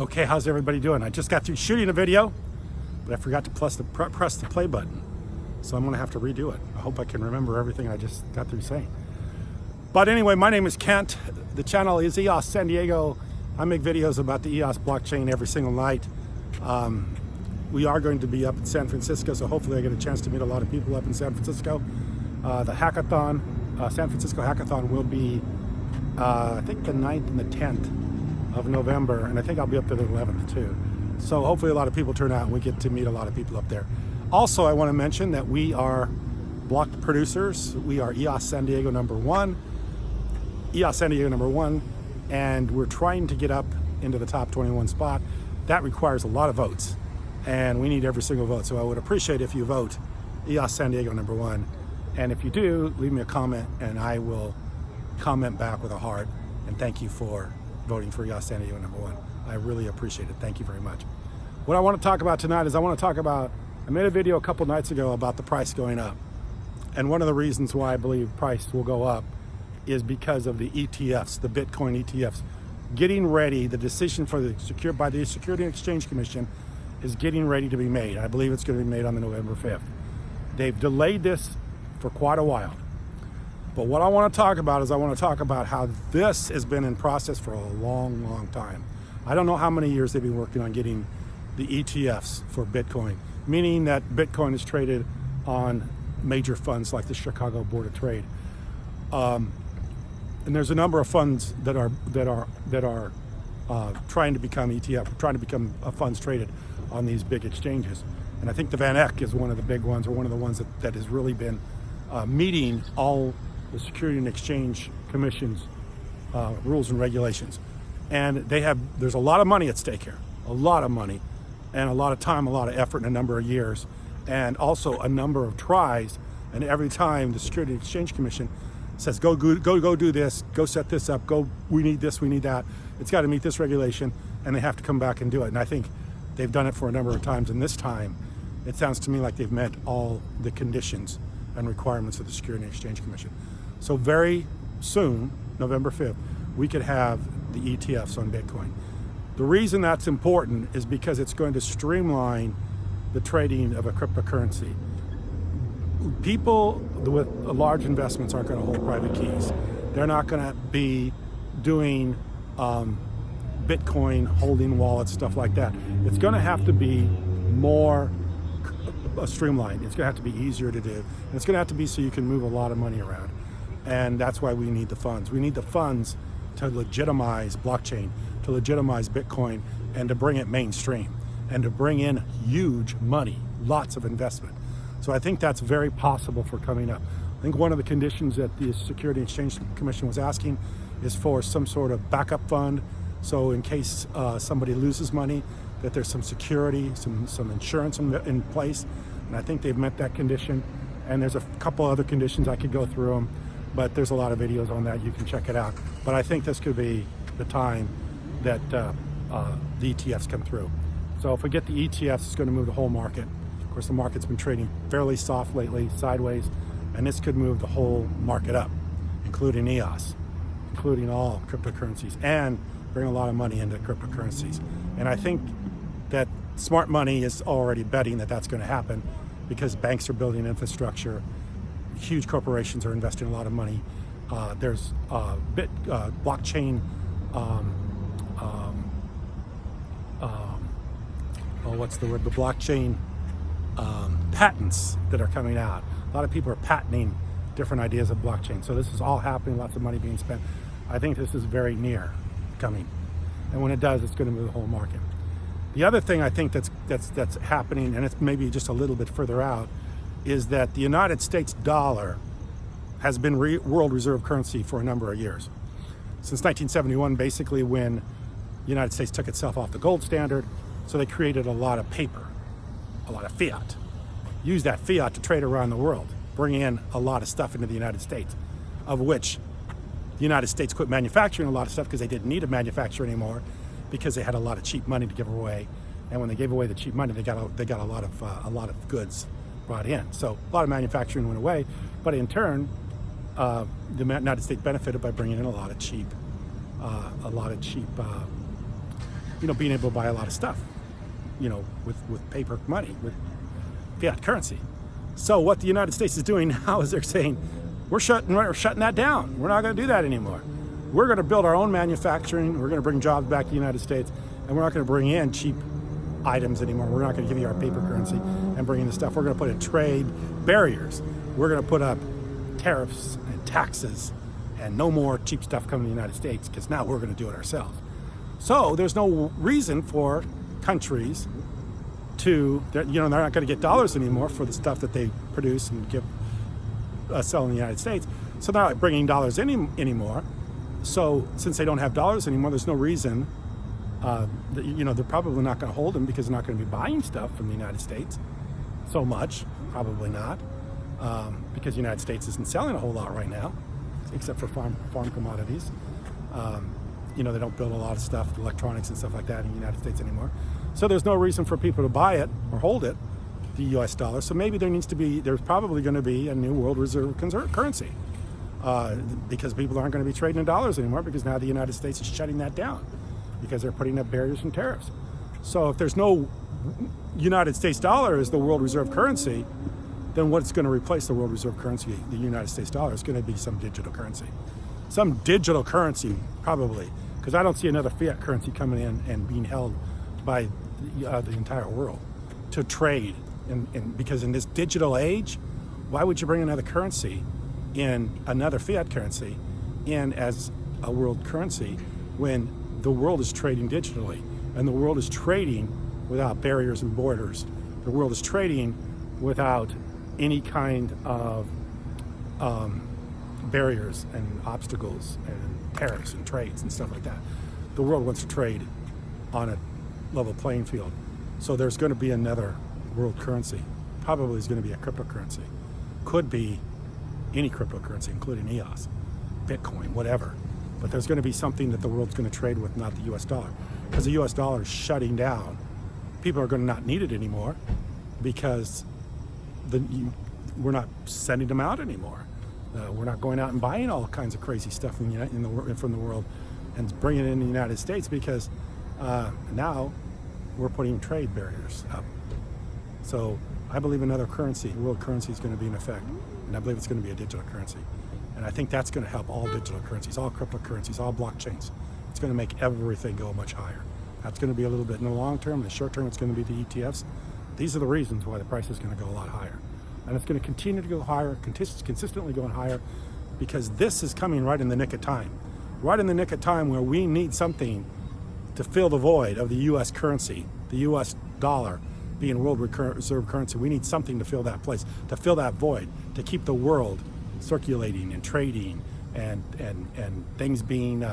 Okay, how's everybody doing? I just got through shooting a video, but I forgot to press the play button. So I'm gonna have to redo it. I hope I can remember everything I just got through saying. But anyway, my name is Kent. The channel is EOS San Diego. I make videos about the EOS blockchain every single night. We are going to be up in San Francisco, so hopefully I get a chance to meet a lot of people up in San Francisco. The hackathon, San Francisco hackathon will be, I think the 9th and the 10th of November, and I think I'll be up there the 11th too. So hopefully a lot of people turn out and we get to meet a lot of people up there. Also, I want to mention that we are block producers. We are EOS San Diego #1, EOS San Diego #1, and we're trying to get up into the top 21 spot. That requires a lot of votes, and we need every single vote. So I would appreciate if you vote EOS San Diego #1. And if you do, leave me a comment and I will comment back with a heart and thank you for voting for EOS San Diego #1. I really appreciate it. Thank you very much. What I want to talk about tonight is I made a video a couple nights ago about the price going up. And one of the reasons why I believe price will go up is because of the ETFs, the Bitcoin ETFs. Getting ready, the decision by the Security and Exchange Commission is getting ready to be made. I believe it's going to be made on the November 5th. They've delayed this for quite a while. But what I want to talk about is how this has been in process for a long, long time. I don't know how many years they've been working on getting the ETFs for Bitcoin, meaning that Bitcoin is traded on major funds like the Chicago Board of Trade. And there's a number of funds that are trying to become ETF, trying to become funds traded on these big exchanges. And I think the Van Eck is one of the big ones, or one of the ones that has really been meeting all the Security and Exchange Commission's rules and regulations. And there's a lot of money at stake here, a lot of money, and a lot of time, a lot of effort in a number of years, and also a number of tries. And every time the Security and Exchange Commission says, go do this, go set this up, we need this, we need that, it's got to meet this regulation, and they have to come back and do it. And I think they've done it for a number of times, and this time it sounds to me like they've met all the conditions and requirements of the Security and Exchange Commission. So very soon, November 5th, we could have the ETFs on Bitcoin. The reason that's important is because it's going to streamline the trading of a cryptocurrency. People with large investments aren't going to hold private keys. They're not going to be doing Bitcoin holding wallets, stuff like that. It's going to have to be more streamlined. It's going to have to be easier to do. And it's going to have to be so you can move a lot of money around. And that's why we need the funds. We need the funds to legitimize blockchain, to legitimize Bitcoin, and to bring it mainstream, and to bring in huge money, lots of investment. So I think that's very possible for coming up. I think one of the conditions that the Security and Exchange Commission was asking is for some sort of backup fund. So in case somebody loses money, that there's some security, some insurance in place. And I think they've met that condition. And there's a couple other conditions, I could go through them, but there's a lot of videos on that, you can check it out. But I think this could be the time that the ETFs come through. So if we get the ETFs, it's going to move the whole market. Of course, the market's been trading fairly soft lately, sideways, and this could move the whole market up, including EOS, including all cryptocurrencies, and bring a lot of money into cryptocurrencies. And I think that smart money is already betting that that's going to happen because banks are building infrastructure, huge corporations are investing a lot of money. There's blockchain, the blockchain patents that are coming out. A lot of people are patenting different ideas of blockchain. So this is all happening, lots of money being spent. I think this is very near coming. And when it does, it's going to move the whole market. The other thing I think that's happening, and it's maybe just a little bit further out, is that the United States dollar has been world reserve currency for a number of years. Since 1971, basically, when the United States took itself off the gold standard, so they created a lot of paper, a lot of fiat. Use that fiat to trade around the world, bring in a lot of stuff into the United States, of which the United States quit manufacturing a lot of stuff because they didn't need to manufacture anymore because they had a lot of cheap money to give away. And when they gave away the cheap money, they got a lot of goods brought in. So a lot of manufacturing went away, but in turn, the United States benefited by bringing in a lot of cheap being able to buy a lot of stuff, with paper money, with fiat currency. So what the United States is doing now is they're saying, we're shutting that down. We're not going to do that anymore. We're going to build our own manufacturing. We're going to bring jobs back to the United States, and we're not going to bring in cheap items anymore. We're not going to give you our paper currency and bring in the stuff. We're going to put in trade barriers. We're going to put up tariffs and taxes and no more cheap stuff coming to the United States, because now we're going to do it ourselves. So there's no reason for countries to, they're not going to get dollars anymore for the stuff that they produce and sell in the United States. So they're not bringing dollars anymore. So since they don't have dollars anymore, there's no reason they're probably not going to hold them, because they're not going to be buying stuff from the United States so much. Probably not, because the United States isn't selling a whole lot right now, except for farm commodities. They don't build a lot of stuff, electronics and stuff like that in the United States anymore. So there's no reason for people to buy it or hold it, the U.S. dollar. So maybe there's probably going to be a new world reserve currency, because people aren't going to be trading in dollars anymore, because now the United States is shutting that down, because they're putting up barriers and tariffs. So if there's no United States dollar as the world reserve currency, then what's going to replace the world reserve currency, the United States dollar, is going to be some digital currency. Some digital currency, probably, because I don't see another fiat currency coming in and being held by the entire world to trade. Because in this digital age, why would you bring another currency in, another fiat currency in as a world currency, when the world is trading digitally, and the world is trading without barriers and borders? The world is trading without any kind of barriers and obstacles and tariffs and trades and stuff like that. The world wants to trade on a level playing field. So there's going to be another world currency. Probably is going to be a cryptocurrency. Could be any cryptocurrency, including EOS, Bitcoin, whatever. But there's going to be something that the world's going to trade with, not the US dollar. Because the US dollar is shutting down. People are going to not need it anymore, because we're not sending them out anymore. We're not going out and buying all kinds of crazy stuff from the world and bringing it in the United States, because now we're putting trade barriers up. So I believe another currency, world currency, is going to be in effect, and I believe it's going to be a digital currency. And I think that's going to help all digital currencies, all cryptocurrencies, all blockchains. It's going to make everything go much higher. That's going to be a little bit in the long term. In the short term, it's going to be the ETFs. These are the reasons why the price is going to go a lot higher. And it's going to continue to go higher, consistently going higher, because this is coming right in the nick of time. Right in the nick of time, where we need something to fill the void of the U.S. currency, the U.S. dollar being world reserve currency. We need something to fill that place, to fill that void, to keep the world circulating and trading and things being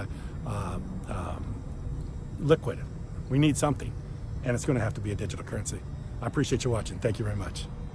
liquid. We need something, and it's going to have to be a digital currency. I appreciate you watching. Thank you very much.